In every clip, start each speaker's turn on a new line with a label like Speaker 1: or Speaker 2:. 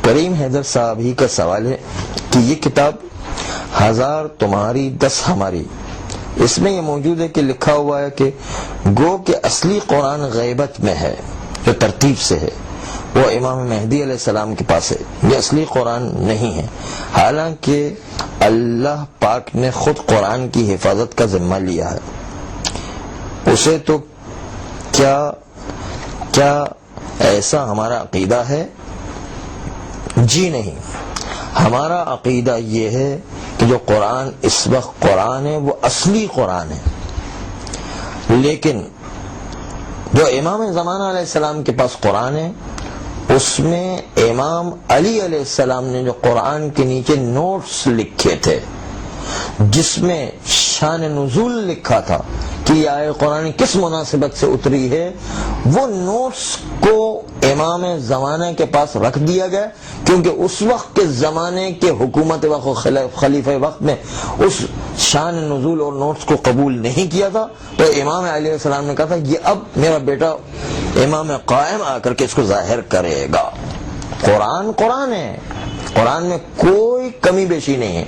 Speaker 1: کریم حیدر صاحب ہی کا سوال ہے کہ یہ کتاب 1000 تمہاری 10 ہماری، اس میں یہ موجود ہے کہ لکھا ہوا ہے کہ گو کہ اصلی قرآن غیبت میں ہے جو ترتیب سے ہے، وہ امام مہدی علیہ السلام کے پاس ہے، یہ اصلی قرآن نہیں ہے، حالانکہ اللہ پاک نے خود قرآن کی حفاظت کا ذمہ لیا ہے اسے، تو کیا ایسا ہمارا عقیدہ ہے؟ جی نہیں، ہمارا عقیدہ یہ ہے کہ جو قرآن اس وقت قرآن ہے وہ اصلی قرآن ہے، لیکن جو امام زمانہ علیہ السلام کے پاس قرآن ہے اس میں امام علی علیہ السلام نے جو قرآن کے نیچے نوٹس لکھے تھے جس میں شان نزول لکھا تھا کہ یہ آیت قرآن کس مناسبت سے اتری ہے، وہ نوٹس کو امام زمانہ کے پاس رکھ دیا گیا، کیونکہ اس وقت کے زمانے کے حکومت وقت خلیفہ وقت نے اس شان نزول اور نوٹس کو قبول نہیں کیا تھا، تو امام علیہ السلام نے کہا تھا یہ اب میرا بیٹا امام قائم آ کر کے اس کو ظاہر کرے گا۔ قرآن قرآن ہے، قرآن میں کوئی کمی بیشی نہیں ہے،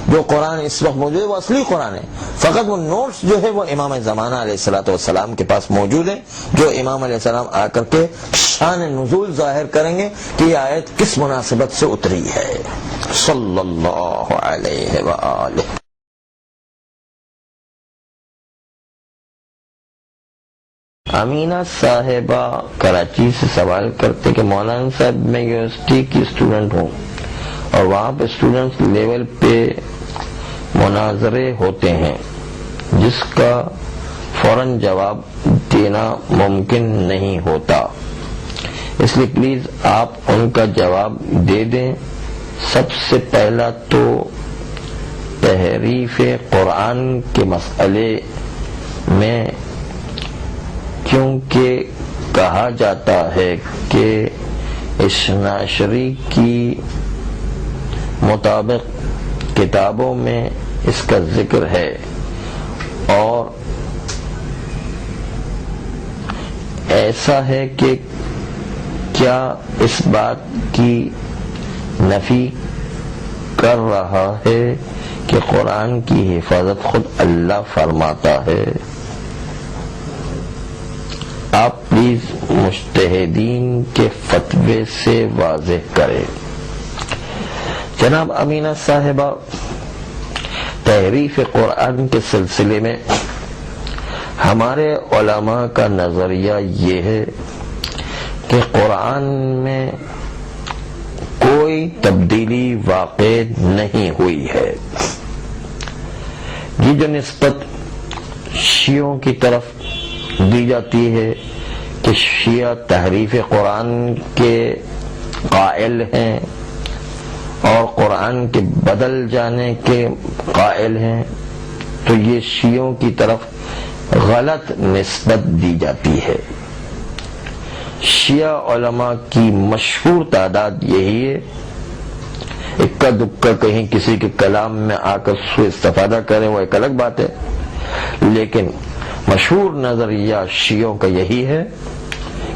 Speaker 1: جو قرآن اس وقت موجود ہے وہ اصلی قرآن ہے، فقط وہ نوٹس جو ہے وہ امام زمانہ علیہ السلام کے پاس موجود ہے، جو امام علیہ السلام آ کر کے شان نزول ظاہر کریں گے کہ یہ آیت کس مناسبت سے اتری ہے۔ صلی اللہ علیہ وآلہ۔ امینہ صاحبہ کراچی سے سوال کرتے کہ مولانا صاحب میں یونیورسٹی کی اسٹوڈنٹ ہوں اور وہاں پہ اسٹوڈنٹس لیول پہ مناظرے ہوتے ہیں جس کا فوراً جواب دینا ممکن نہیں ہوتا، اس لیے پلیز آپ ان کا جواب دے دیں۔ سب سے پہلا تو تحریف قرآن کے مسئلے میں کیونکہ کہا جاتا ہے کہ اشناشری کی مطابق کتابوں میں اس کا ذکر ہے، اور ایسا ہے کہ کیا اس بات کی نفی کر رہا ہے کہ قرآن کی حفاظت خود اللہ فرماتا ہے؟ آپ پلیز مجتہدین کے فتوے سے واضح کریں۔ جناب امینہ صاحبہ، تحریف قرآن کے سلسلے میں ہمارے علماء کا نظریہ یہ ہے کہ قرآن میں کوئی تبدیلی واقع نہیں ہوئی ہے۔ یہ جو نسبت شیعوں کی طرف دی جاتی ہے کہ شیعہ تحریف قرآن کے قائل ہیں اور قرآن کے بدل جانے کے قائل ہیں، تو یہ شیعوں کی طرف غلط نسبت دی جاتی ہے۔ شیعہ علماء کی مشہور تعداد یہی ہے، اکا دکا کہیں کسی کے کلام میں آ کر سوء استفادہ کریں وہ ایک الگ بات ہے، لیکن مشہور نظریہ شیعوں کا یہی ہے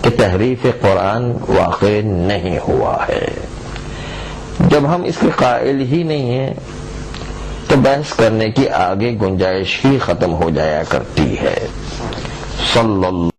Speaker 1: کہ تحریف قرآن واقع نہیں ہوا ہے۔ جب ہم اس کے قائل ہی نہیں ہیں تو بحث کرنے کی آگے گنجائش ہی ختم ہو جایا کرتی ہے۔ صلی اللہ